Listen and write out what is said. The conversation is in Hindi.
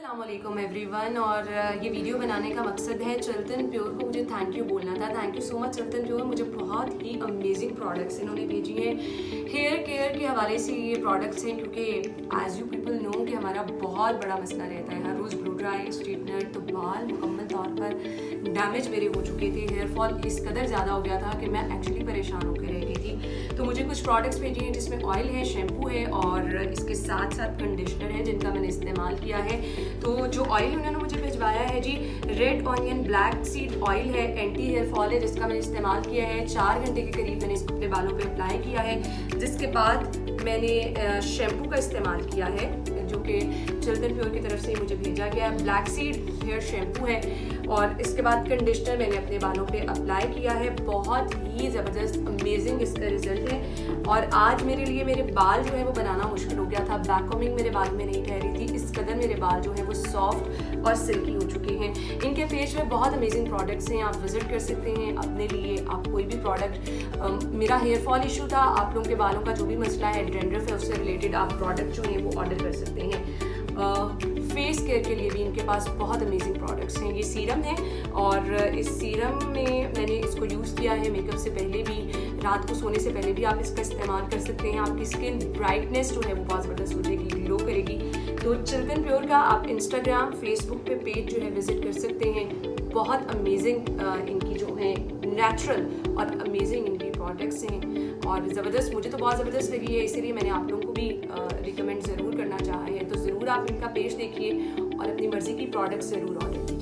अस्सलामुअलैकुम एवरीवन। और ये वीडियो बनाने का मकसद है चल्तन प्योर को मुझे थैंक यू बोलना था। थैंक यू सो मच चल्तन प्योर, मुझे बहुत ही अमेजिंग प्रोडक्ट्स इन्होंने भेजी हैं। हेयर केयर के हवाले से ये प्रोडक्ट्स हैं, क्योंकि एज यू पीपल नो कि हमारा बहुत बड़ा मसला रहता है हर रोज़ ब्लो ड्राई स्ट्रेटनर, तो बाल मुकम्मल तौर पर डैमेज मेरे हो चुके थे। हेयर फॉल इस कदर ज़्यादा हो गया था कि मैं एक्चुअली परेशान होकर रह गई थी। तो मुझे कुछ प्रोडक्ट्स भेजी हैं जिसमें ऑयल है, शैम्पू है और इसके साथ साथ कंडीशनर है जिनका मैंने इस्तेमाल किया है। तो जो ऑयल उन्होंने मुझे भिजवाया है जी, red onion black seed oil है, एंटी हेयर फॉल है, जिसका मैंने इस्तेमाल किया है। 4 घंटे के करीब मैंने इसको अपने बालों पे अप्लाई किया है। जिसके बाद मैंने शैम्पू का इस्तेमाल किया है जो कि चल्तन प्योर की तरफ से मुझे भेजा गया है। ब्लैक सीड हेयर शैम्पू है और इसके बाद कंडीशनर मैंने अपने बालों पे अप्लाई किया है। बहुत ही ज़बरदस्त अमेजिंग इसका रिजल्ट है। और आज मेरे लिए मेरे बाल जो है वो बनाना मुश्किल हो गया था। बैक कॉमिंग मेरे बाल में नहीं ठह रही थी, इस कदर मेरे बाल जो है वो सॉफ्ट और सिल्की हो चुके हैं। इनके पेज में बहुत अमेजिंग प्रोडक्ट्स हैं, आप विजिट कर सकते हैं अपने लिए। आप कोई भी प्रोडक्ट, मेरा हेयर फॉल इशू था, आप लोगों के बालों का जो भी मसला है, डैंड्रफ है, उससे रिलेटेड आप प्रोडक्ट जो हैं वो ऑर्डर कर सकते हैं। फेस केयर के लिए भी इनके पास बहुत अमेजिंग प्रोडक्ट्स हैं। ये सीरम है और इस सीरम में मैंने इसको यूज़ किया है मेकअप से पहले भी, रात को सोने से पहले भी आप इसका इस्तेमाल कर सकते हैं। आपकी स्किन ब्राइटनेस जो है वो बहुत ज़बरदस्त हो जाएगी, ग्लो करेगी। तो चल्तन प्योर का आप इंस्टाग्राम फेसबुक पे पेज जो है विज़िट कर सकते हैं। बहुत अमेजिंग इनकी जो है नेचुरल और अमेजिंग इनकी प्रोडक्ट्स हैं और ज़बरदस्त, मुझे तो बहुत ज़बरदस्त लगी है, इसीलिए मैंने आप लोगों को भी रिकमेंड ज़रूर करना चाहा है। तो ज़रूर आप इनका पेज देखिए और अपनी मर्ज़ी की प्रोडक्ट्स ज़रूर ऑर्डर कीजिए।